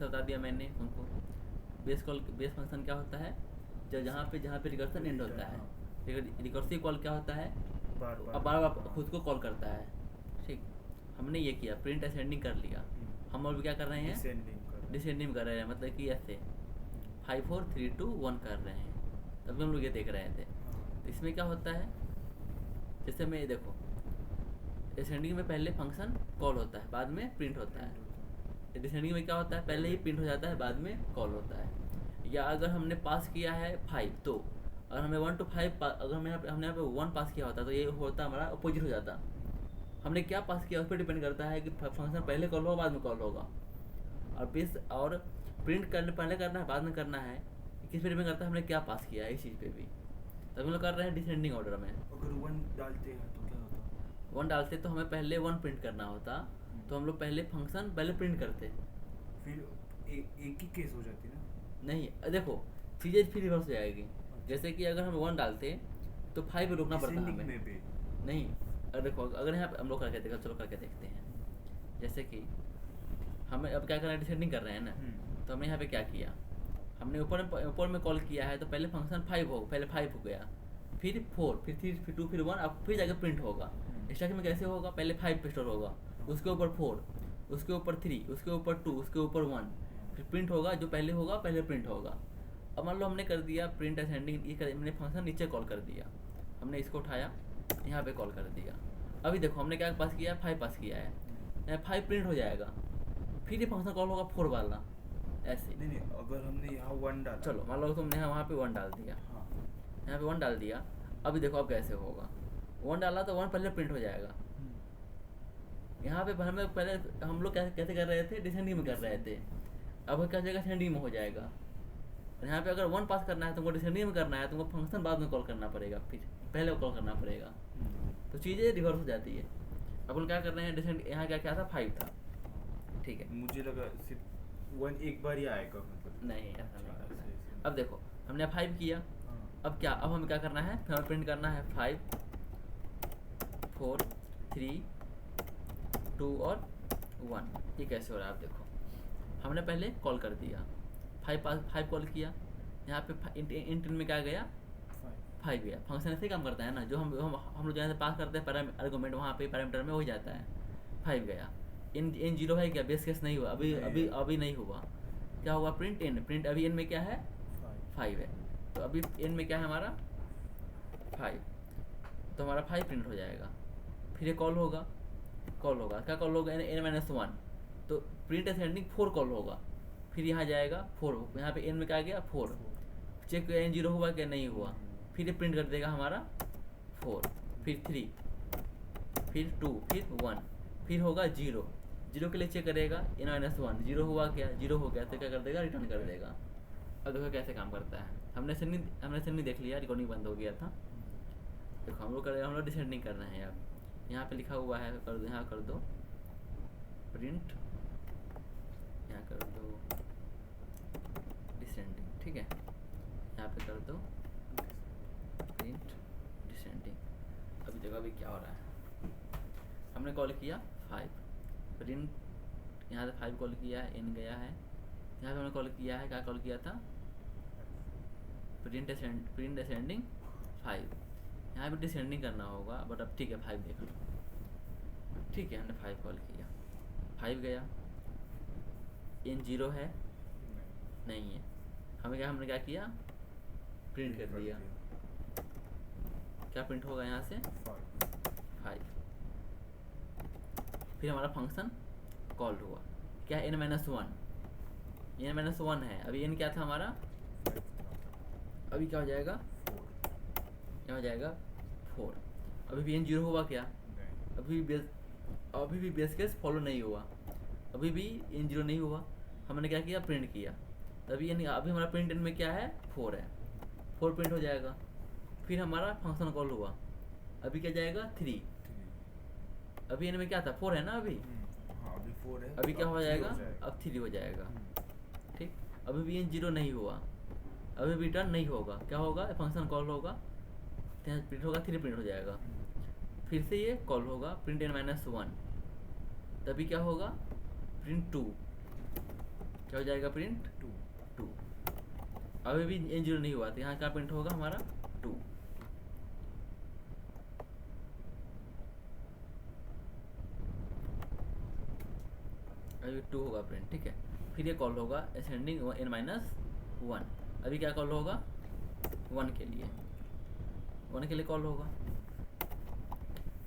से बता दिया मैंने तुमको। बेस फंक्शन क्या होता है, जहाँ पे रिकर्सन एंड होता है। रिकर्सिव कॉल क्या होता है, अब बार बार खुद को कॉल करता है। ठीक, हमने ये किया, प्रिंट असेंडिंग कर लिया। हम और भी क्या कर रहे हैं, डिसेंडिंग कर रहे हैं, मतलब कि ऐसे 5 4 3 2 1 कर रहे हैं। तभी हम लोग ये देख रहे थे। तो इसमें क्या होता है, जैसे मैं देखो, असेंडिंग में पहले फंक्शन कॉल होता है, बाद में प्रिंट होता है। डिसेंडिंग में क्या होता है, पहले ही प्रिंट हो जाता है, बाद में कॉल होता है। या अगर हमने पास किया है 5, तो अगर हमें 1 to 5 अगर हमने यहाँ पे 1 पास किया होता तो ये होता हमारा अपोजिट हो जाता। हमने क्या पास किया उस पर डिपेंड करता है कि फंक्शन पहले कॉल होगा बाद में कॉल होगा। और बेस और प्रिंट करने पहले करना है बाद में करना है, किस पे डिपेंड करता है हमने क्या पास किया है, इस चीज़ पे भी। तब हम लोग कर रहे हैं डिसेंडिंग ऑर्डर में। अगर 1 डालते हैं तो क्या होता? 1 डालते तो हमें पहले 1 प्रिंट करना होता, तो हम लोग पहले फंक्शन पहले प्रिंट करते। फिर एक ही केस हो जाती है ना? नहीं, देखो चीज़ें फिर रिवर्स हो जाएगी। जैसे कि अगर हम 1 डालते तो 5 पे रुकना पड़ता Descending हमें। में भी नहीं, देखो अगर यहाँ पे हम लोग करके देखो, चलो करके देखते हैं। जैसे कि हमें अब क्या करना है, डिसेंडिंग कर रहे हैं ना। तो हमने यहाँ पे क्या किया, हमने ऊपर में कॉल किया है, तो पहले फंक्शन 5 हो, पहले 5 हो गया, फिर 4, फिर 3, फिर 2, फिर 1, अब फिर जाकर प्रिंट होगा। स्टैक में कैसे होगा, पहले 5 पे स्टोर होगा, उसके ऊपर 4, उसके ऊपर 3, उसके ऊपर 2, उसके ऊपर 1, फिर प्रिंट होगा, जो पहले होगा पहले प्रिंट होगा। अब मान लो हमने कर दिया प्रिंट असेंडिंग, ये हमने फंक्शन नीचे कॉल कर दिया, हमने इसको उठाया यहाँ पे कॉल कर दिया। अभी देखो हमने क्या पास किया है, 5 पास किया है, यहाँ 5 प्रिंट हो जाएगा, फिर ये फंक्शन कॉल होगा 4 वाला, ऐसे। नहीं अगर हमने यहाँ 1 डाला, चलो मान लो तुमने वहाँ पे 1 डाल दिया, हाँ यहाँ पे 1 डाल दिया। अभी देखो अब कैसे होगा, 1 डाला तो 1 पहले प्रिंट हो जाएगा। यहाँ पे हमें पहले हम लोग कैसे कर रहे थे, डिसेंडिंग में कर रहे थे, अब क्या हो जाएगा, असेंडिंग में हो जाएगा। और यहाँ पे अगर 1 पास करना है तुमको, डिसेंडिंग में करना है तुमको, फंक्शन बाद में कॉल करना पड़ेगा, फिर पहले कॉल करना पड़ेगा। तो चीज़ें रिवर्स हो जाती है। अपन क्या कर रहे हैं, डिसेंड यहाँ क्या था, 5 था, ठीक है। मुझे लगा सिर्फ 1 एक बार ही आएगा, मतलब नहीं, ऐसा नहीं अच्छा, करना ऐसे- है। ऐसे। अब देखो हमने 5 किया, हाँ। अब क्या, अब हमें क्या करना है, फिर हमें प्रिंट करना है 5 4 3 2 और 1। ये कैसे हो रहा है, आप देखो हमने पहले कॉल कर दिया, 5 कॉल किया, यहाँ पे इंट में क्या गया, 5 गया। फंक्शन ऐसे ही काम करता है ना, जो हम लोग जहाँ से पास करते हैं आर्गुमेंट, वहाँ पे पैरामीटर में हो जाता है, 5 गया। इन 0 है क्या, बेस केस नहीं हुआ, अभी नहीं हुआ। क्या हुआ, प्रिंट एन, प्रिंट अभी एन में क्या है, 5 है, तो अभी एन में क्या है हमारा 5, तो हमारा 5 प्रिंट हो जाएगा। फिर ये कॉल होगा क्या कॉल होगा, n-1, तो प्रिंट असेंडिंग 4 कॉल होगा, फिर यहाँ जाएगा 4, यहाँ पे n में क्या आ गया 4, चेक n 0 हुआ क्या, नहीं हुआ, फिर ये प्रिंट कर देगा हमारा 4, फिर 3, फिर 2, फिर 1, फिर होगा 0 के लिए चेक करेगा n-1, 0 हुआ क्या, 0 हो गया तो क्या कर देगा, रिटर्न कर देगा। अब देखो कैसे काम करता है, हमने सेंडिंग देख लिया, रिकॉर्डिंग बंद हो गया था। देखो हम लोग डिसेंडिंग कर रहे हैं। अब यहाँ पे लिखा हुआ है, कर दो, यहाँ कर दो प्रिंट, यहाँ कर दो डिसेंडिंग, ठीक है, यहाँ पे कर दो प्रिंट डिसेंडिंग। अभी देखो अभी क्या हो रहा है, हमने कॉल किया 5, प्रिंट, यहाँ से 5 कॉल किया है, n गया है, यहाँ पे हमने कॉल किया है, क्या कॉल किया था, प्रिंट असेंडिंग 5, यहाँ पे डिसेंडिंग करना होगा, बट अब ठीक है 5 देख लो, ठीक है। हमने 5 कॉल किया, 5 गया, n 0 है, नहीं है, हमने क्या किया, प्रिंट कर दिया, क्या प्रिंट होगा यहाँ से 5, फिर हमारा फंक्शन कॉल हुआ, क्या n-1, n-1 है, अभी n क्या था हमारा, अभी क्या हो जाएगा, क्या हो जाएगा 4, अभी भी n 0 हुआ क्या, अभी भी बेस केस फॉलो नहीं हुआ, अभी भी n 0 नहीं हुआ, हमने क्या किया, प्रिंट किया, तभी अभी हमारा प्रिंट n में क्या है, 4 है, 4 प्रिंट हो जाएगा, फिर हमारा फंक्शन कॉल हुआ, अभी क्या जाएगा 3, अभी n में क्या था 4 है ना, अभी हाँ, अभी 4 है, अभी क्या हो जाएगा, जाएगा। अब 3 हो जाएगा, ठीक। अभी भी n 0 नहीं हुआ, अभी भी रिटर्न नहीं होगा, क्या होगा, फंक्शन कॉल होगा, प्रिंट होगा, 3 प्रिंट हो जाएगा, फिर से ये कॉल होगा प्रिंट n-1, तभी क्या होगा, प्रिंट 2, क्या हो जाएगा प्रिंट 2। अभी भी n 0 नहीं हुआ तो यहाँ क्या प्रिंट होगा हमारा 2। अभी 2 होगा प्रिंट, ठीक है। फिर ये कॉल होगा असेंडिंग n-1। अभी क्या कॉल होगा 1 के लिए, 1 के लिए कॉल होगा।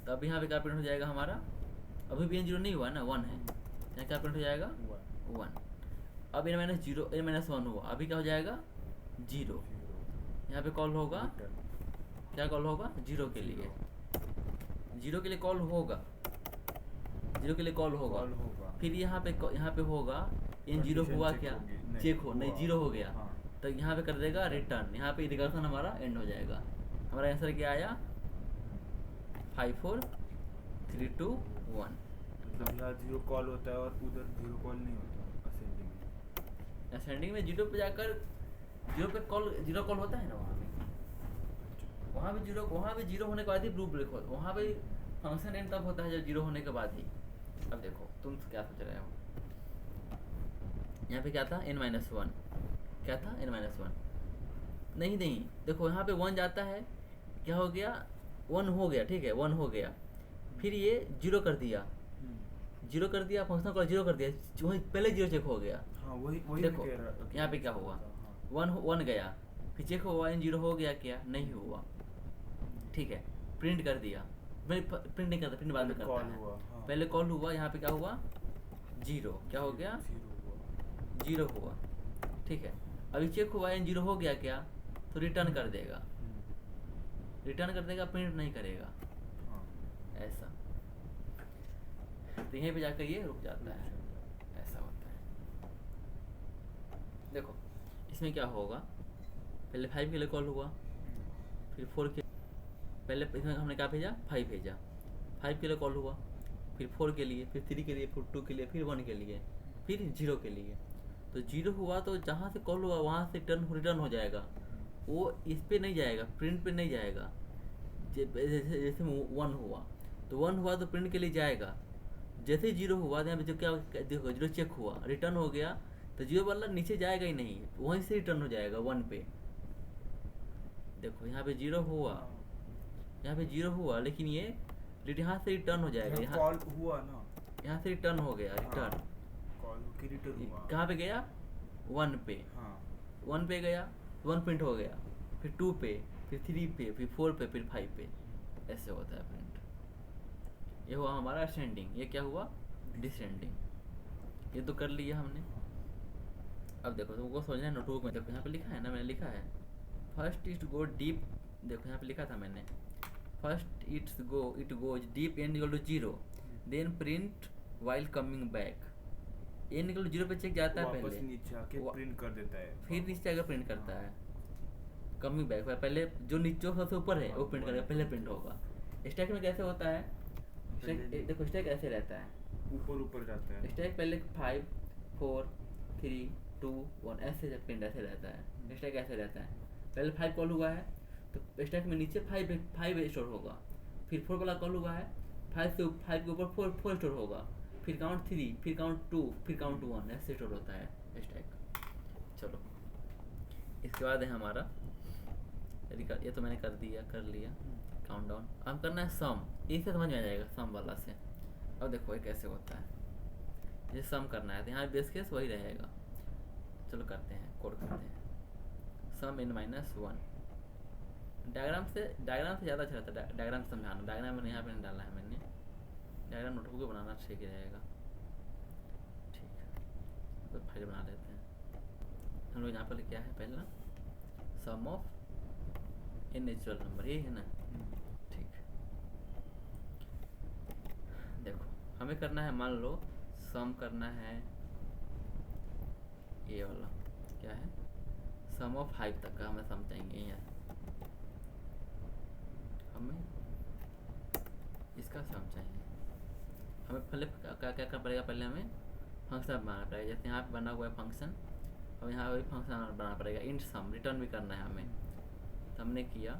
तो अब यहाँ पे क्या प्रिंट हो जाएगा हमारा, अभी भी n 0 नहीं हुआ ना, 1 है, यहाँ क्या प्रिंट हो जाएगा 1। अब n-1 हुआ, अभी क्या हो जाएगा 0। यहाँ पे कॉल होगा, क्या कॉल होगा 0 के लिए, 0 के लिए कॉल होगा, 0 के लिए कॉल होगा। फिर यहाँ पे होगा n 0 हुआ क्या, चेक हो नहीं 0 हो गया, तो यहाँ पे कर देगा रिटर्न। यहाँ पे रिकर्सन हमारा एंड हो जाएगा। हमारा आंसर क्या आया 5 4 3 2 1। मतलब यहाँ 0 कॉल होता है और उधर 0 कॉल नहीं होता असेंडिंग में। असेंडिंग में 0 पे जाकर 0 पे कॉल 0 कॉल होता है ना, वहाँ भी 0 होने के बाद ही ब्लू ब्रेक होता है। वहाँ पे फंक्शन एंड तब होता है जब 0 होने के बाद ही। अब देखो तुम क्या सोच रहे हो, यहाँ पे क्या था n-1, क्या था n-1, नहीं देखो यहाँ पे 1 जाता है, क्या हो गया 1 हो गया, ठीक है 1 हो गया। फिर ये 0 कर दिया, 0 कर दिया, फंक्शन कॉल 0 कर दिया, वही पहले 0 चेक हो गया। हाँ वही देखो यहाँ पे क्या हुआ, 1 गया, फिर चेक हुआ n 0 हो गया, क्या नहीं हुआ, ठीक है। प्रिंट कर दिया, प्रिंट नहीं करता, प्रिंट बाद में करता है। पहले कॉल हुआ, यहाँ पे क्या हुआ 0, क्या हो गया 0 हुआ, ठीक है। अभी चेक हुआ n 0 हो गया क्या, तो रिटर्न कर देगा, रिटर्न कर देगा, प्रिंट नहीं करेगा, ऐसा। तो यहीं पे जाकर ये रुक जाता है, ऐसा होता है। देखो इसमें क्या होगा, पहले 5 के लिए कॉल हुआ, फिर 4 के, पहले इसमें हमने क्या भेजा 5 भेजा, 5 के लिए कॉल हुआ, फिर 4 के लिए, फिर 3 के लिए, फिर 2 के लिए, फिर 1 के लिए, फिर 0 के लिए। तो 0 हुआ तो जहाँ से कॉल हुआ वहाँ से रिटर्न हो जाएगा, वो इस पे नहीं जाएगा, प्रिंट पे नहीं जाएगा। जैसे 1 हुआ तो 1 हुआ तो प्रिंट के लिए जाएगा, जैसे 0 हुआ तो यहाँ पे जो क्या देखो 0 चेक हुआ, रिटर्न हो गया, तो 0 वाला नीचे जाएगा ही नहीं, वहीं से रिटर्न हो जाएगा 1 पे। देखो यहाँ पे 0 हुआ, यहाँ पे 0 हुआ, लेकिन ये यहाँ से रिटर्न हो जाएगा, यहाँ कॉल हुआ ना, यहाँ से रिटर्न हो गया, रिटर्न कॉल के रिटर्न हुआ, कहाँ पे गया 1 पे, 1 पे गया, 1 प्रिंट हो गया, फिर 2 पे, फिर 3 पे, फिर 4 पे, फिर 5 पे, ऐसे होता है प्रिंट। ये हुआ हमारा असेंडिंग, ये क्या हुआ डिसेंडिंग। ये तो कर लिया हमने। अब देखो तुमको समझना है नोटबुक में, देखो यहाँ पे लिखा है ना, मैंने लिखा है फर्स्ट इट गो डीप, देखो यहाँ पे लिखा था मैंने first it goes deep n equal to 0, then print while coming back. n equal to 0 पे चेक जाता है, पहले नीचे आके प्रिंट कर देता है, फिर नीचे आकर प्रिंट करता है कमिंग बैक। पहले जो नीचे सबसे ऊपर है वो प्रिंट करेगा, पहले प्रिंट होगा। स्टैक में कैसे होता है, देखो स्टैक ऐसे रहता है, ऊपर जाता है स्टैक पहले 5 4 3 2 1 ऐसे प्रिंट ऐसे रहता है। स्टैक ऐसे रहता है, पहले 5 कॉल हुआ है तो स्टैक में नीचे 5 स्टोर होगा, फिर 4 वाला कॉल हुआ है 5 के ऊपर 4 स्टोर होगा, फिर काउंट 3, फिर काउंट 2, फिर काउंट 1, ऐसे स्टोर होता है स्टैक। चलो इसके बाद है हमारा, ये तो मैंने कर लिया काउंट डाउन। अब करना है सम, इससे समझ में आ जाएगा सम वाला से। अब देखो ये कैसे होता है, ये सम करना है तो यहाँ बेस केस वही रहेगा। चलो करते हैं, कोड करते हैं सम n-1। डायग्राम से ज़्यादा अच्छा रहता है, डायग्राम समझाना। डायग्राम मैंने यहाँ पे नहीं डाला है, मैंने डायग्राम नोटबुक पे बनाना ठीक रहेगा। ठीक है तो फाइल बना लेते हैं हम लोग। यहाँ पर क्या है पहला सम ऑफ n नेचुरल नंबर, ये है ना, ठीक है। देखो हमें करना है, मान लो सम करना है, ये वाला क्या है सम ऑफ 5 तक का हमें सम चाहिए। यहाँ हमें इसका सम चाहिए, हमें पहले क्या करना पड़ेगा, पहले हमें फंक्शन बनाना पड़ेगा। जैसे यहाँ पे बना हुआ है फंक्शन, अब यहाँ पे फंक्शन बनाना पड़ेगा इंट सम, रिटर्न भी करना है हमें। तो हमने किया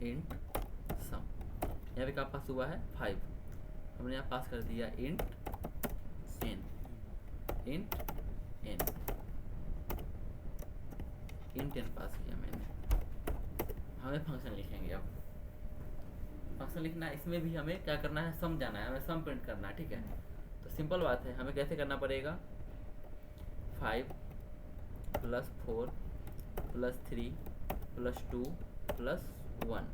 इंट सम, यहाँ पे क्या पास हुआ है 5, हमने यहाँ पास कर दिया int n, int N, int N pass किया मैंने। हमें फंक्शन लिखेंगे अब। फंक्शन लिखना है, इसमें भी हमें क्या करना है, सम जाना है, हमें सम प्रिंट करना है, ठीक है। तो सिंपल बात है, हमें कैसे करना पड़ेगा, 5 + 4 + 3 + 2 + 1।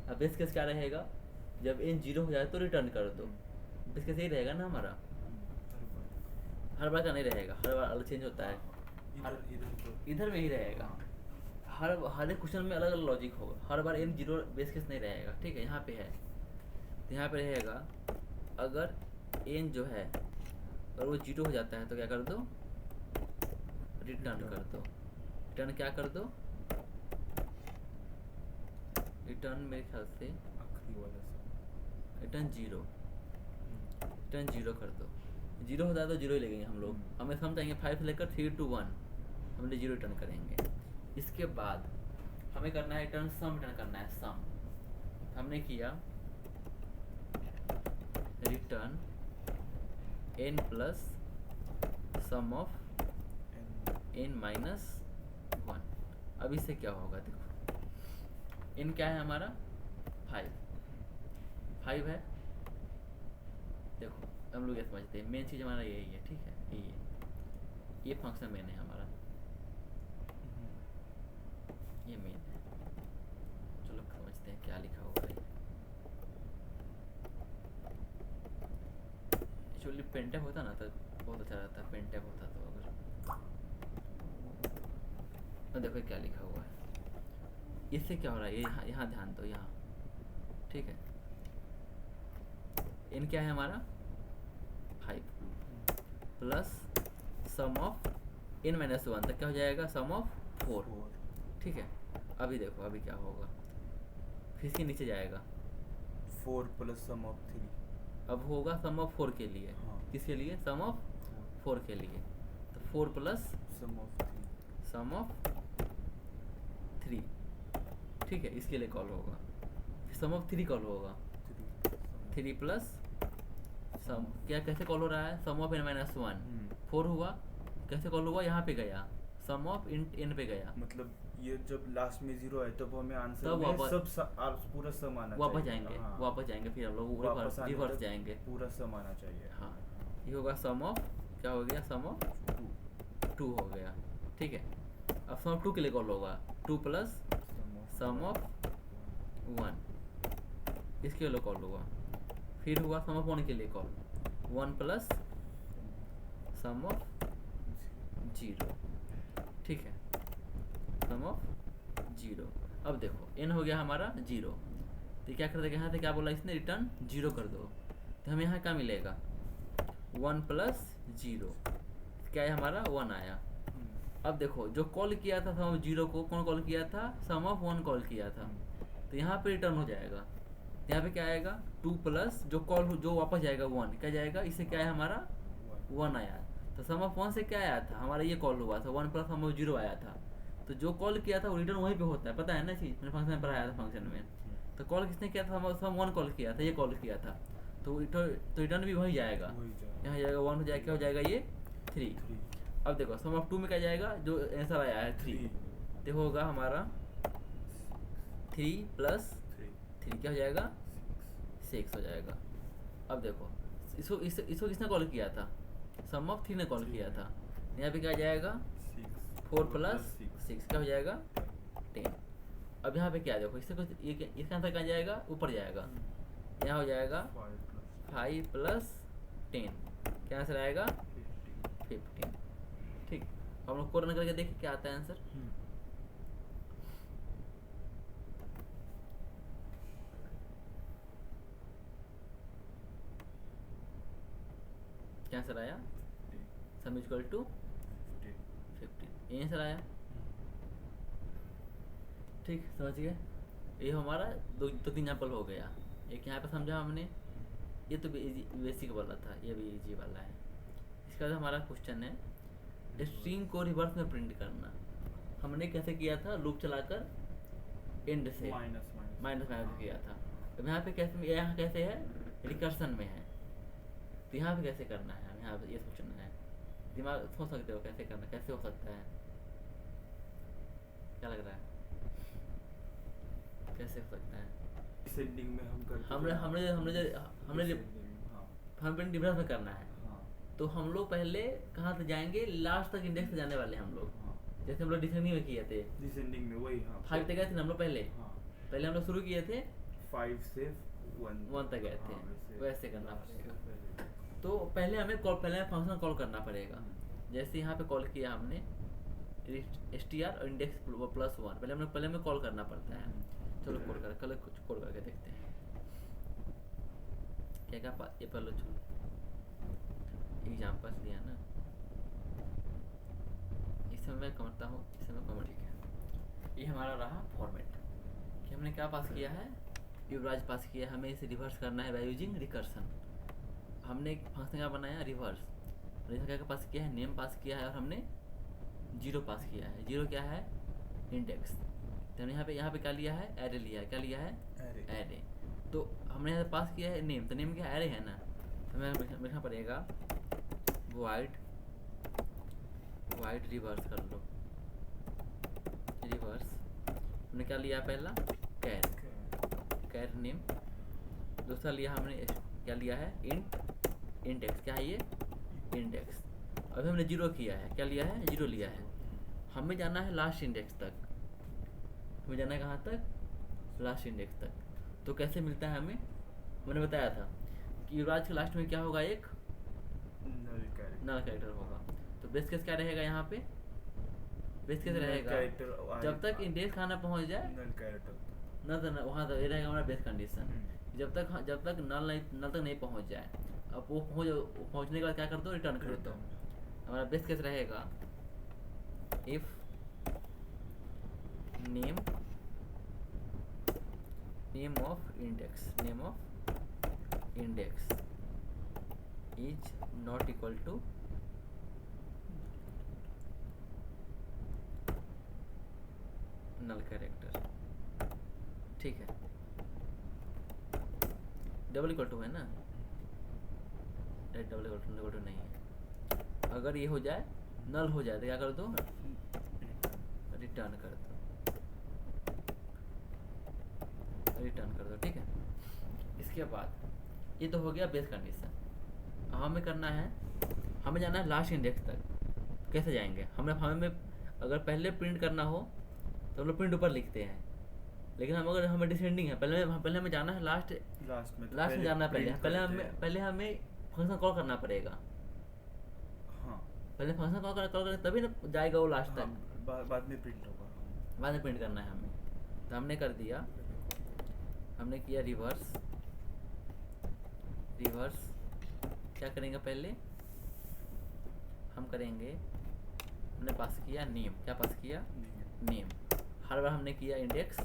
अब बेस केस क्या रहेगा, जब n 0 हो जाए तो रिटर्न कर दो। बेस केस यही रहेगा ना हमारा, हर बार का नहीं रहेगा, हर बार अलग चेंज होता है, इधर में ही रहेगा। हर एक क्वेश्चन में अलग अलग लॉजिक होगा, हर बार n 0 बेस केस नहीं रहेगा, ठीक है। यहाँ पे है, तो यहाँ पे रहेगा अगर n जो है अगर वो 0 हो जाता है तो क्या कर दो, रिटर्न कर दो। रिटर्न क्या कर दो, रिटर्न मेरे ख्याल से रिटर्न 0, रिटर्न 0 कर दो। 0 होता है तो 0 ही लगेंगे हम लोग। हमें सम चाहिए 5 से लेकर 3 to 1, हमने 0 रिटर्न करेंगे। इसके बाद हमें करना है रिटर्न सम, रिटर्न करना है सम। हमने किया return n plus sum of n minus 1। अब इससे क्या होगा, देखो n क्या है हमारा, 5 है। देखो हम लोग ये समझते हैं, मेन चीज़ हमारा यही है, ठीक है। ये फंक्शन मेन है हमारा, ये मेन है। चलो समझते हैं क्या लिखा हुआ है। एक्चुअली पेंटअप होता ना तो बहुत अच्छा रहता, पेंटअप होता तो। अगर तो देखो क्या लिखा हुआ है, इससे क्या हो रहा है, ये यहाँ ध्यान दो, यहाँ, ठीक है। n क्या है हमारा, 5 plus sum of n minus 1 तक क्या हो जाएगा, सम ऑफ 4, ठीक है। अभी देखो अभी क्या होगा, फिर इसके नीचे जाएगा 4 + सम ऑफ 3। अब होगा सम ऑफ 4 के लिए, किसके लिए, सम ऑफ 4 के लिए। तो 4 प्लस सम ऑफ 3, ठीक है, इसके लिए कॉल होगा। फिर सम ऑफ 3 कॉल होगा, 3 प्लस सम, क्या कैसे कॉल हो रहा है, सम ऑफ n माइनस 1, 4 हुआ, कैसे कॉल हुआ, यहाँ पे गया, सम ऑफ n पे गया। मतलब ये जब लास्ट में 0 है तब हमें आंसर तब में वापस पूरा सम आना वापस चाहिए। जाएंगे, हाँ। वापस जाएंगे, फिर हम लोग वापस आने रिवर्स तक जाएंगे। पूरा सम आना चाहिए। हाँ, ये होगा सम ऑफ, क्या हो गया, सम ऑफ 2 हो गया, ठीक है। अब सम ऑफ 2 के लिए कॉल होगा, 2 प्लस सम ऑफ 1, इसके लिए कॉल होगा। फिर हुआ सम ऑफ 1 के लिए कॉल, 1 प्लस सम ऑफ 0, ठीक है, सम ऑफ 0। अब देखो n हो गया हमारा 0, तो क्या कर देगा, यहाँ से क्या बोला इसने, रिटर्न 0 कर दो। तो हमें यहाँ क्या मिलेगा, 1 प्लस 0, क्या है हमारा, 1 आया। अब देखो जो कॉल किया था सम ऑफ 0 को, कौन कॉल किया था, सम ऑफ 1 कॉल किया था, तो यहाँ पे रिटर्न हो जाएगा। यहाँ पे क्या आएगा, 2 प्लस जो कॉल जो वापस जाएगा 1, क्या जाएगा, इससे क्या है हमारा 1 आया। तो सम ऑफ 1 से क्या आया था, हमारा ये कॉल हुआ था, 1 प्लस सम ऑफ 0 आया था। तो जो कॉल किया था वो रिटर्न वहीं पे होता है, पता है ना चीज़, मैंने फंक्शन में पढ़ाया था फंक्शन में। तो कॉल किसने किया था, सम 1 कॉल किया था, ये कॉल किया था, तो रिटर्न भी वही जाएगा, यहाँ जाएगा 1 हो जाएगा, क्या हो जाएगा ये 3। अब देखो सम ऑफ 2 में क्या जाएगा, जो आंसर आया है 3, तो होगा हमारा 3 प्लस 3 क्या हो जाएगा, 6 हो जाएगा। अब देखो इसको किसने कॉल किया था, सम ऑफ 3 ने कॉल किया था, यहाँ पे क्या जाएगा, 4 प्लस 6 क्या हो जाएगा, 10। अब यहाँ पे क्या देखो, इससे कुछ इसका आंसर क्या जाएगा, ऊपर जाएगा, यहाँ हो जाएगा 5 प्लस 10, क्या आंसर आएगा 15, ठीक। हम लोग को रन करके देखिए क्या आता है आंसर। क्या आंसर आया, सम इक्वल टू 15, ये आंसर आया, ठीक, समझ गए। ये हमारा दो 3 एग्जाम्पल हो गया। एक यहाँ पे समझा हमने, ये तो बेसिक वाला था, ये भी इजी वाला है। इसका बाद हमारा क्वेश्चन है स्ट्रिंग को रिवर्स में प्रिंट करना। हमने कैसे किया था, लूप चलाकर एंड से माइनस किया था। अब यहाँ पे कैसे, यहाँ कैसे है, रिकर्सन में है, तो यहाँ पे कैसे करना है, यहाँ पे ये सोचना है। दिमाग सोच सकते हो कैसे करना, कैसे हो सकता है, क्या लग रहा है कैसे हो सकता है? डिसेंडिंग में हम करते हमने थे ना, हमने हमने हमने descending, हाँ हमने रिवर्स में करना है। हाँ तो हम लोग पहले कहाँ तक जाएंगे, लास्ट तक इंडेक्स जाने वाले हैं हम लोग। हाँ जैसे हम लोग डिसेंडिंग में किए थे, डिसेंडिंग में वही, हाँ 5 तक गए थे ना हम लोग पहले। हाँ पहले हम लोग शुरू किए थे 5 से 1 1 तक गए थे, हाँ, वैसे करना last से पड़ेगा। पहले। तो पहले हमें फंक्शन कॉल करना पड़ेगा। जैसे यहाँ पे कॉल किया हमने str और इंडेक्स +1, पहले हमें कॉल करना पड़ता है। चलो कल कुछ कॉल करके देखते हैं क्या क्या ये पहले चलो एग्जाम्पल्स दिया ना, इसमें मैं करता हूँ, इसमें कॉमेडी है। ये हमारा रहा फॉर्मेट कि हमने क्या पास किया है, युवराज पास किया है, हमें इसे रिवर्स करना है बाय यूजिंग रिकर्सन। हमने एक फंक्शन क्या बनाया रिवर्स, क्या पास किया है, नेम पास किया है और हमने 0 पास किया है। 0 क्या है, इंडेक्स। तो हमने यहाँ पे क्या लिया है, एरे लिया है। क्या लिया है, एरे। तो हमने यहाँ पास किया है नेम, तो नेम क्या एरे है ना, तो हमें लिखना पड़ेगा वाइड रिवर्स कर लो, रिवर्स। हमने क्या लिया पहला, कैर नेम। दूसरा लिया हमने क्या लिया है, इंडेक्स। क्या है ये, इंडेक्स। अभी हमने 0 किया है, क्या लिया है, 0 लिया है। हमें जाना है लास्ट इंडेक्स तक, हमें जाना है कहाँ तक, लास्ट इंडेक्स तक। तो कैसे मिलता है हमें, मैंने बताया था कि युवराज के लास्ट में क्या होगा, एक नल कैरेक्टर होगा। तो बेस केस क्या रहेगा यहाँ पे, बेस केस रहेगा जब तक इंडेक्स खाना पहुँच जाए नल कैरेक्टर न, तो वहाँ तक ये रहेगा हमारा बेस कंडीशन। जब तक नल तक नहीं पहुँच जाए, अब वो पहुँचने के बाद क्या कर दो, रिटर्न कर दो। हमारा बेस केस रहेगा if name of index is not equal to null character. ठीक है, डबल इक्वल टू है ना, डबल इक्वल टू नहीं है। अगर ये हो जाए, नल हो जाए, तो क्या कर दो, रिटर्न कर दो। ठीक है, इसके बाद ये तो हो गया बेस कंडीशन। हमें करना है, हमें जाना है लास्ट इंडेक्स तक। कैसे जाएंगे, हमें अगर पहले प्रिंट करना हो तो हम लोग प्रिंट ऊपर लिखते हैं, लेकिन अगर हमें डिसेंडिंग है, पहले हमें जाना है लास्ट में जाना है। पहले हमें फंक्शन कॉल करना पड़ेगा। हाँ पहले फंक्शन कॉल कर तभी ना जाएगा वो लास्ट तक, बाद में प्रिंट होगा। बाद में प्रिंट करना है हमें। तो हमने कर दिया, हमने किया रिवर्स। क्या करेंगे, पहले हम करेंगे, हमने पास किया नेम। क्या पास किया, नेम। हर बार हमने किया इंडेक्स +1,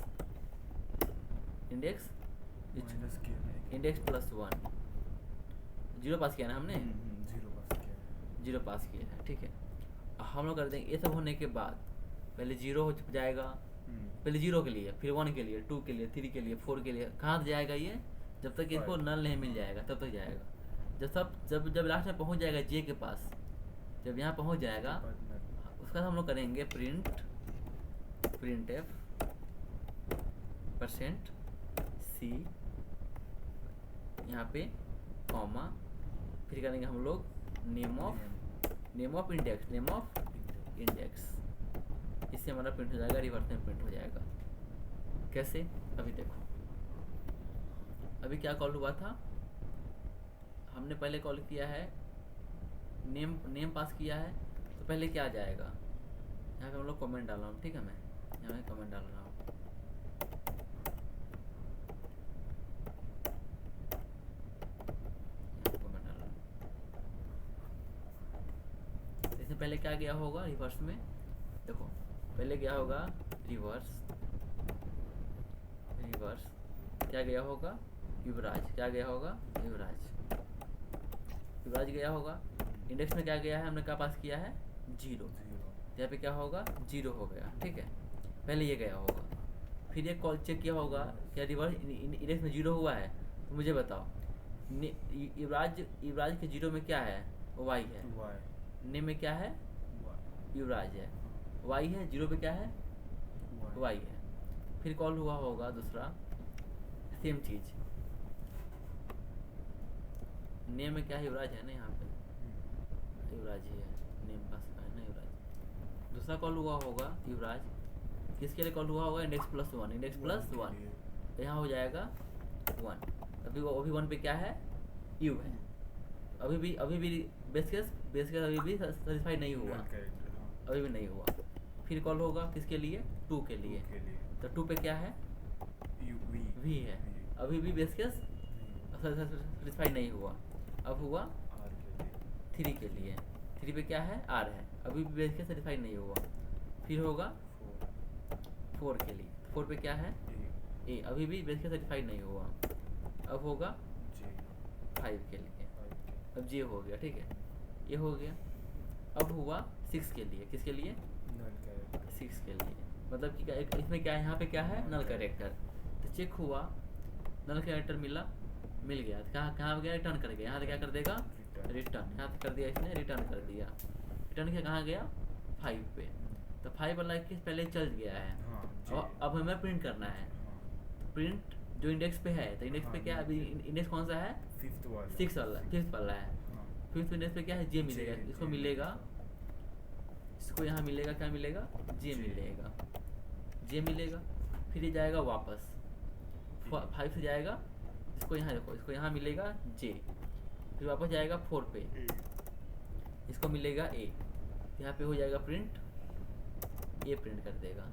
0 पास किया ना हमने, 0 पास किया है। ठीक है, हम लोग कर देंगे ये सब होने के बाद पहले 0 हो जाएगा, पहले 0 के लिए, फिर 1 के लिए, 2 के लिए, 3 के लिए, 4 के लिए। कहाँ जाएगा ये, जब तक इसको नल नहीं मिल जाएगा तब तक जाएगा। जब लास्ट में पहुँच जाएगा जे के पास, जब यहाँ पहुँच जाएगा उसका हम लोग करेंगे प्रिंट f %c, यहाँ पे कॉमा, फिर करेंगे हम लोग नेम ऑफ इंडेक्स। इससे हमारा प्रिंट हो जाएगा, रिवर्स में प्रिंट हो जाएगा। कैसे, अभी देखो, अभी क्या कॉल हुआ था, हमने पहले कॉल किया है नेम पास किया है। तो पहले क्या आ जाएगा, यहाँ पे हम लोग कमेंट डाल रहा हूँ। ठीक है, मैं यहाँ पे कमेंट डाल रहा हूँ। इससे पहले क्या गया होगा, रिवर्स में देखो, पहले गया होगा रिवर्स, क्या गया होगा, युवराज। क्या गया होगा, युवराज गया होगा। इंडेक्स में क्या गया है, हमने क्या पास किया है, 0। यहाँ पे क्या होगा, 0 हो गया। ठीक है, पहले ये गया होगा, फिर ये कॉल चेक किया होगा, क्या रिवर्स इंडेक्स में 0 हुआ है। तो मुझे बताओ, युवराज के 0 में क्या है, वाई है। नेम में क्या है, Y, युवराज है, वाई है, जीरो पे क्या है, Y, वाई है। फिर कॉल हुआ होगा दूसरा, सेम चीज, नेम में क्या है, युवराज है ना, यहाँ पे युवराज ही है, नेम पास है ना युवराज। दूसरा कॉल हुआ होगा युवराज, किसके लिए कॉल हुआ होगा, index plus one, index plus के वन, लिए। तो यहाँ हो जाएगा वन। अभी वन पे क्या है, यू है, अभी भी बेस केस अभी भी सेटिस्फाई नहीं हुआ, Null character, हाँ, अभी भी नहीं हुआ। फिर कॉल होगा किसके लिए, टू के लिए, के लिए तो टू पे क्या है, U, V, वी है, अभी भी बेस केस नहीं, सेटिस्फाई नहीं हुआ। अब हुआ R के लिए, थ्री के लिए, थ्री पे क्या है, आर है, अभी भी बेस केस सेटिस्फाई नहीं हुआ। फिर होगा 4, फोर के लिए, फोर पे क्या है, A, ए, अभी भी बेस केस सेटिस्फाई नहीं हुआ। अब होगा J, फाइव के लिए, 5 के अब जे हो गया, ठीक है, ये हो गया। अब हुआ सिक्स के लिए, किसके लिए, null character, सिक्स के लिए, मतलब कि इसमें क्या है, यहाँ पे क्या है, नल कैरेक्टर। तो चेक हुआ, नल कैरेक्टर मिल गया, तो कहाँ गया, रिटर्न कर गया, यहाँ से क्या कर देगा, रिटर्न, यहाँ से कर दिया इसने, रिटर्न कर दिया, रिटर्न किया कहाँ गया, फाइव पे। तो फाइव वाला केस पहले चल गया है, हाँ, J, अब हमें प्रिंट करना है, हाँ, तो प्रिंट जो इंडेक्स पे है, तो इंडेक्स पे हाँ, क्या, अभी इंडेक्स कौन सा है, 5th वाला, सिक्स वाला, फिफ्थ वाला है, हाँ, फिफ्थ इंडेक्स पे क्या है, जे मिलेगा, J, इसको J मिलेगा, इसको यहाँ मिलेगा, क्या मिलेगा, जे J, मिलेगा, जे मिलेगा। फिर ये जाएगा वापस, फाइव से जाएगा, इसको यहाँ देखो, इसको यहाँ मिलेगा जे, फिर वापस जाएगा फोर पे, A, इसको मिलेगा ए, यहाँ पे हो जाएगा प्रिंट, ये प्रिंट कर देगा।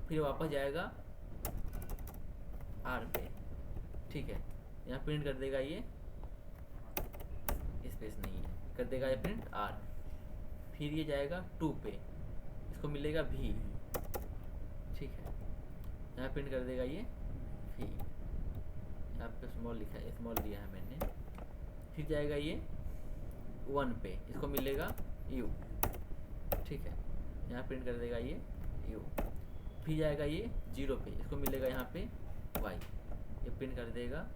फिर वापस जाएगा आर पे, ठीक है, यहाँ प्रिंट कर देगा ये, स्पेस नहीं है, कर देगा ये प्रिंट आर। फिर ये जाएगा टू पे, इसको मिलेगा भी, ठीक है, यहाँ प्रिंट कर देगा ये भी, यहाँ पे स्मॉल लिखा है, स्मॉल दिया है मैंने। फिर जाएगा ये वन पे, इसको मिलेगा यू, ठीक है, यहाँ प्रिंट कर देगा ये यू। फिर जाएगा ये जीरो पे, इसको मिलेगा यहाँ पे वाई, ये प्रिंट कर देगा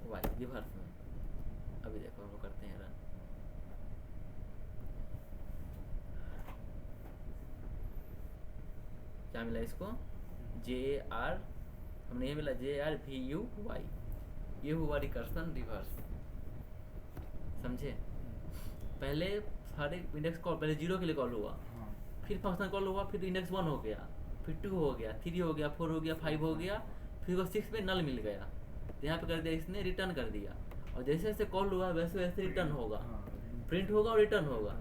वाई रिवर्स में। अभी देखो हम लोग करते हैं रन, क्या मिला इसको, जे आर, हमने ये मिला J R V U Y, ये हुआ रिकर्सन रिवर्स, समझे। पहले सारे इंडेक्स कॉल, पहले जीरो के लिए कॉल हुआ, हाँ, फिर फंक्शन कॉल हुआ, फिर इंडेक्स वन हो गया, फिर टू हो गया, थ्री हो गया, फोर हो गया, फाइव हो गया, फिर वो सिक्स पे नल मिल गया, तो यहाँ पे कर दिया इसने, रिटर्न कर दिया। और जैसे जैसे कॉल हुआ वैसे वैसे रिटर्न होगा, हाँ, प्रिंट होगा और रिटर्न होगा।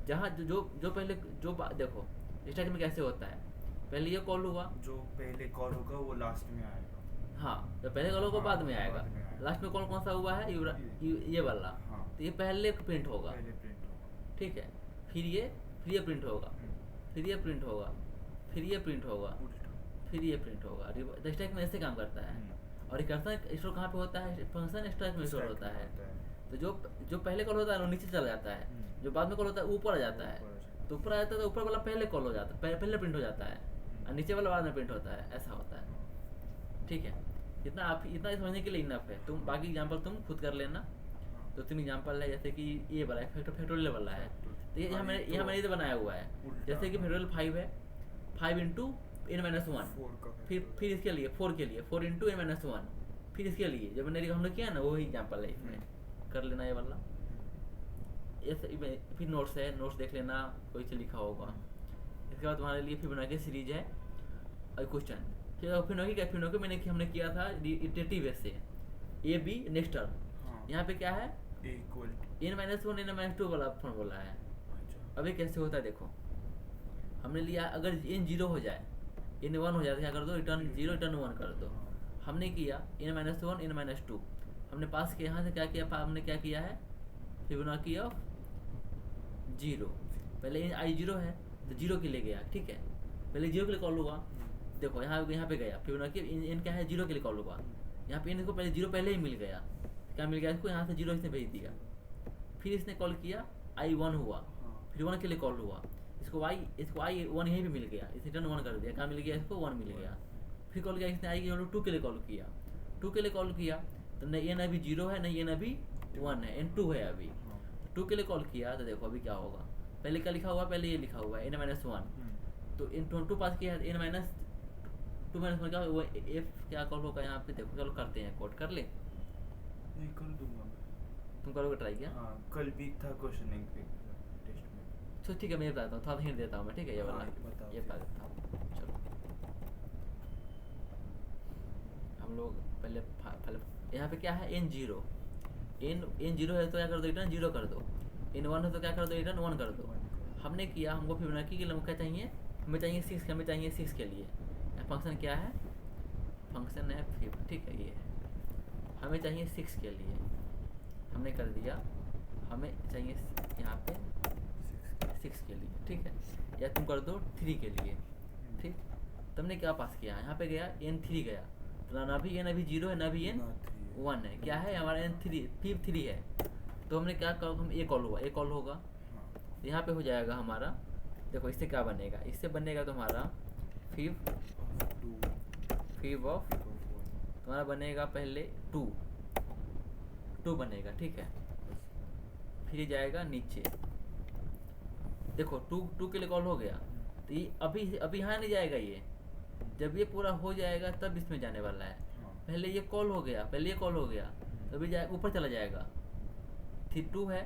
जहाँ जो पहले देखो स्टैक में कैसे होता है, पहले ये कॉल हुआ, जो पहले कॉल होगा वो लास्ट में आएगा, हाँ, तो पहले कॉल होगा हाँ, बाद में आएगा, बाद में आएगा। लास्ट में कौन सा हुआ है, ये वाला, हाँ, तो ये पहले प्रिंट होगा, पहले प्रिंट होगा, ठीक है, फिर ये प्रिंट होगा, फिर ये प्रिंट होगा, फिर ये प्रिंट होगा, उल्टा, फिर ये प्रिंट होगा। स्टैक में ऐसे काम करता है। और रिकर्सन स्टोर कहाँ पे होता है, फंक्शन स्टैक में स्टोर stack होता में है। तो जो पहले कॉल होता है वो नीचे चला जाता है, जो बाद में कॉल होता है ऊपर आ जाता है, तो ऊपर आ जाता है तो ऊपर वाला पहले कॉल हो जाता है, पहले प्रिंट हो जाता है, और नीचे वाला बाद में प्रिंट होता है, ऐसा होता है, ठीक है। इतना समझने के लिए इनफ है, तुम बाकी एग्जाम्पल तुम खुद कर लेना। तो तीन एग्जाम्पल है, जैसे कि ये वाला है फैक्टोरियल वाला है, तो ये यहाँ मैंने ये बनाया हुआ है, जैसे कि फैक्टोरियल 5 है, 5 इंटू n-1, फिर इसके लिए 4 के लिए 4 इंटू n-1, फिर इसके लिए जब मैंने हम लोग किया ना वही एग्जाम्पल है, इसमें कर लेना ये वाला। फिर नोट्स है, नोट्स देख लेना कोई से लिखा होगा। इसके बाद तुम्हारे लिए फिर बना के सीरीज है और क्वेश्चन, फिर मैंने हमने किया था इटरेटिव वे से, ए बी नेक्स्ट टर्म, यहाँ पे क्या है n-1 n-2 वाला फॉर्मूला है। अभी कैसे होता है देखो, हमने लिया अगर n 0 हो जाए, n 1 हो जाए तो क्या कर दो, रिटर्न 0 रिटर्न 1 कर दो। हमने किया n-1 n-2, हमने पास किया, यहाँ से क्या किया, हमने क्या किया है फिबोनाची ऑफ 0, पहले i 0 है तो 0 के लिए गया, ठीक है, पहले 0 के लिए कॉल हुआ, देखो यहाँ पे गया फिबोनाची n क्या है 0 के लिए कॉल हुआ, यहाँ पे n को पहले 0 पहले ही मिल गया, क्या मिल गया इसको, यहाँ से 0 इसने भेज दिया। फिर इसने कॉल किया i 1 हुआ, फिर 1 के लिए कॉल हुआ, इसको i 1 यहीं पे मिल गया, इसे रिटर्न 1 कर दिया, क्या मिल गया इसको 1 मिल गया। फिर कॉल किया इसने i 2 के लिए कॉल किया, 2 के लिए कॉल किया तो न n अभी 0 है, न n अभी 1 है, n 2 है अभी, टू के लिए कॉल किया तो देखो अभी क्या होगा, पहले क्या लिखा हुआ, पहले ये लिखा हुआ है n-1, तो इन टू पास किया है n-2 क्या वो एफ क्या कॉल होगा यहाँ पे, देखो चलो करते हैं, कोड कर ले, नहीं कर दूंगा मैं। तुम करोगे ट्राई क्या? हाँ कल भी था क्वेश्चनिंग टेस्ट में। तो ठीक है मैं ये बताता हूँ, थोड़ा हिंट देता हूँ मैं, ठीक है ये हाँ, वाला बताओ ये फिर। बता देता हूँ। चलो हम लोग पहले यहाँ पे क्या है n0, n0 है तो क्या कर दो रिटर्न 0 कर दो, n1 है तो क्या कर दो रिटर्न 1 कर दो। हमने किया, हमको फिबोनाची के लिए क्या चाहिए, हमें चाहिए 6, हमें चाहिए 6 के लिए फंक्शन क्या है, फंक्शन है फिब, ठीक है ये है, हमें चाहिए 6 के लिए, हमने कर दिया, हमें चाहिए यहाँ पे 6 के लिए, ठीक है, या तुम कर दो 3 के लिए, ठीक। तुमने क्या पास किया, यहाँ पे गया n3 गया, तो ना भी n अभी 0 है ना भी n 1 है, क्या है हमारा n3 फिब 3 है, तो हमने क्या कहा, हम a कॉल होगा, तो यहाँ पे हो जाएगा हमारा, देखो इससे क्या बनेगा, इससे बनेगा तुम्हारा फिब ऑफ तुम्हारा बनेगा पहले 2 बनेगा, ठीक है, फिर ये जाएगा नीचे, देखो 2 के लिए कॉल हो गया, तो ये अभी यहाँ नहीं जाएगा, ये जब ये पूरा हो जाएगा तब इसमें जाने वाला है, पहले ये कॉल हो गया, तभी जाएगा ऊपर चला जाएगा, फिर 2 है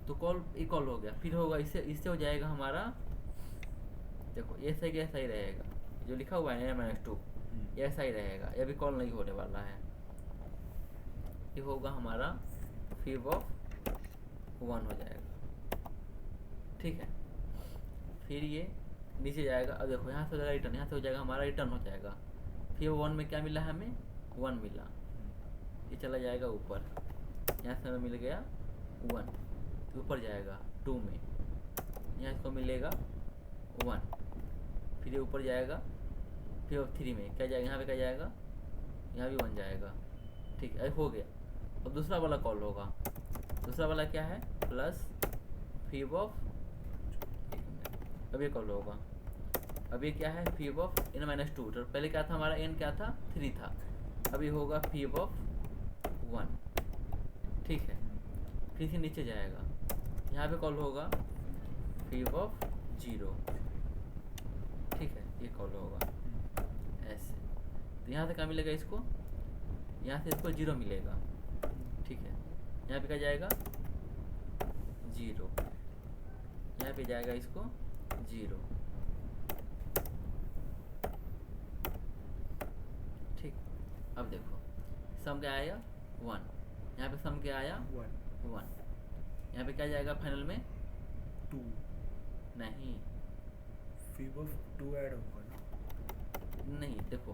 तो ये कॉल हो गया, फिर होगा इससे हो जाएगा हमारा, देखो ये सही ऐसा ही रहेगा, जो लिखा हुआ है n-2 ये ऐसा ही रहेगा, ये भी कॉल नहीं होने वाला है, ये होगा हमारा फिब ऑफ 1 हो जाएगा, ठीक है, फिर ये नीचे जाएगा, अब देखो यहाँ से हो जाएगा रिटर्न, यहाँ से हो जाएगा हमारा रिटर्न हो जाएगा, फिर 1 में क्या मिला हमें 1 मिला, ये चला जाएगा ऊपर, यहाँ से हमें मिल गया 1, ऊपर जाएगा 2 में, यहाँ इसको मिलेगा 1, फिर ये ऊपर जाएगा, फिर 3 में क्या जाएगा, यहाँ पे क्या जाएगा, यहाँ भी 1 जाएगा, ठीक है, हो गया। अब दूसरा वाला कॉल होगा, दूसरा वाला क्या है, प्लस फिब ऑफ, अब ये कॉल होगा, अब ये क्या है फिब ऑफ n-2, तो पहले क्या था हमारा n क्या था 3 था, अभी होगा फिब ऑफ 1, ठीक है, फिर से नीचे जाएगा, यहाँ पे कॉल होगा फिब ऑफ 0, ठीक है, ये कॉल होगा ऐसे, तो यहाँ से क्या मिलेगा इसको, यहाँ से इसको 0 मिलेगा, ठीक है, यहाँ पे क्या जाएगा 0, यहाँ पे जाएगा इसको 0, ठीक। अब देखो सम क्या आया 1, यहाँ पे सम क्या आया 1, यहाँ पे क्या जाएगा फाइनल में 2, नहीं फिब ऑफ 2 ऐड होगा ना, नहीं, देखो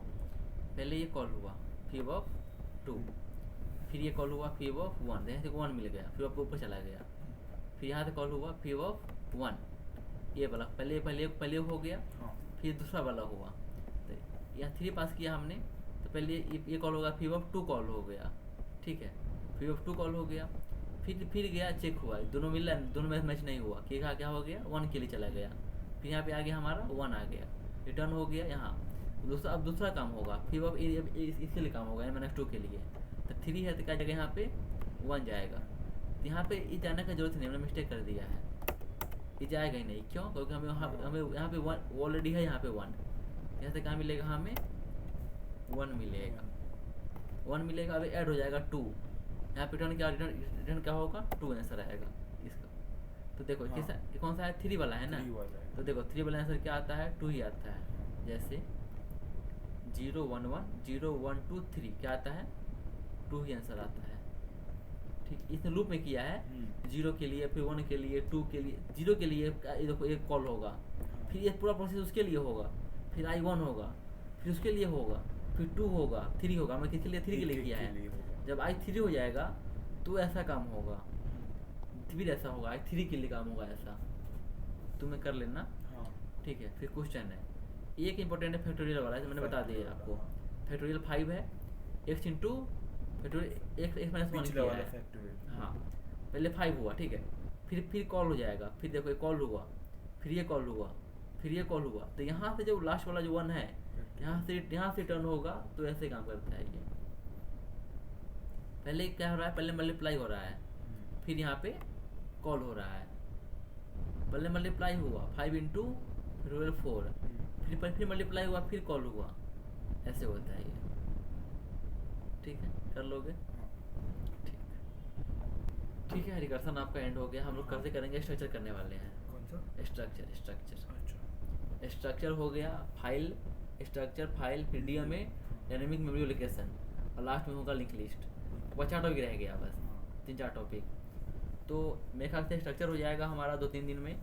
पहले ये कॉल हुआ फिब ऑफ 2, फिर ये कॉल हुआ फिब ऑफ 1, यहाँ से 1 मिल गया, फिर ऊपर चला गया, फिर यहाँ से कॉल हुआ फिब ऑफ 1, ये वाला पहले हो गया, फिर दूसरा वाला हुआ, तो यहाँ 3 पास किया हमने, तो पहले ये कॉल होगा फिब ऑफ 2 कॉल हो गया, ठीक है, फिब ऑफ 2 कॉल हो गया, फिर गया चेक हुआ, दोनों मिला, दोनों में मैच नहीं हुआ, क्या हो गया 1 के लिए चला गया, फिर यहाँ पे आ गया हमारा 1 आ गया, रिटर्न हो गया यहाँ, अब दूसरा काम होगा फिब ऑफ इसके लिए काम होगा n-2 के लिए, तो 3 है तो क्या जाएगा यहाँ पे 1 जाएगा, तो यहाँ पे ये जाने का जरूरत नहीं, हमने मिस्टेक कर दिया है, ये जाएगा ही नहीं, क्यों, क्योंकि हमें यहाँ पे 1 ऑलरेडी है, यहाँ पे 1, यहाँ से क्या मिलेगा हमें 1 मिलेगा, अभी ऐड हो जाएगा 2, यहाँ पे रिटर्न क्या होगा 2 आंसर आएगा इसका, तो देखो ये कौन सा है 3 वाला है ना, तो देखो 3 वाला आंसर क्या आता है 2 ही आता है, जैसे 0 1 1 0 1 2 3 क्या आता है 2 ही आंसर आता है, ठीक। इसने लूप में किया है, 0 के लिए, फिर 1 के लिए, 2 के लिए, 0 के लिए देखो एक कॉल होगा, फिर ये पूरा प्रोसेस उसके लिए होगा, फिर I1 होगा, फिर उसके लिए होगा, फिर 2 होगा, 3 होगा, मैं किसके लिए 3 के लिए किया है, जब I3 हो जाएगा तो ऐसा काम होगा, फिर ऐसा होगा I3 के लिए काम होगा ऐसा, तुम्हें कर लेना, ठीक है। फिर क्वेश्चन है एक इंपॉर्टेंट है फैक्टोरियल वाला, मैंने बता दिया आपको, फैक्टोरियल 5 है, x into factorial x minus 1 किया है, हाँ पहले 5 हुआ, ठीक है, फिर कॉल हो जाएगा, फिर देखो ये कॉल हुआ, फिर ये कॉल हुआ, फिर ये कॉल हुआ, तो यहाँ से जो लास्ट वाला जो 1 है यहाँ से टर्न होगा, तो ऐसे काम करता है ये, पहले क्या हो रहा है, पहले मल्टीप्लाई हो रहा है, फिर यहाँ पे कॉल हो रहा है, पहले मल्टीप्लाई हुआ 5 इंटू फिर 4, फिर मल्टीप्लाई हुआ फिर कॉल हुआ, ऐसे होता है ये। ठीक है, कर लोगे? ठीक ठीक है, रिकर्सन आपका एंड हो गया। हम लोग कैसे करेंगे, स्ट्रक्चर करने वाले हैं। कौन सा? स्ट्रक्चर स्ट्रक्चर अच्छा स्ट्रक्चर हो गया, फाइल स्ट्रक्चर, फाइल फिर DMA डायनेमिक मेमोरी लोकेशन, और लास्ट में होगा लिंक लिस्ट। 4 टॉपिक रह गया बस, 3-4 टॉपिक। तो मेरे ख्याल से स्ट्रक्चर हो जाएगा हमारा 2-3 दिन में,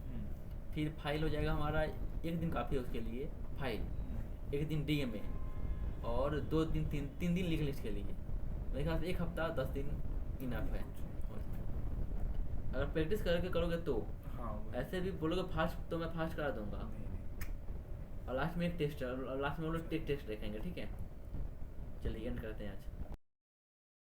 फिर फाइल हो जाएगा हमारा 1 दिन काफ़ी है उसके लिए, फाइल 1 दिन DMA, और 2 दिन 3 दिन लिंक लिस्ट के लिए। मेरे ख्याल से 1 हफ्ता 10 दिन इनफ है। अगर प्रैक्टिस करके करोगे तो हाँ ऐसे भी बोलोगे फास्ट तो मैं फास्ट करा दूंगा। और लास्ट में एक टेस्ट है, और लास्ट में हम लोग टेस्ट देखेंगे। ठीक है, चलिए एंड करते हैं आज।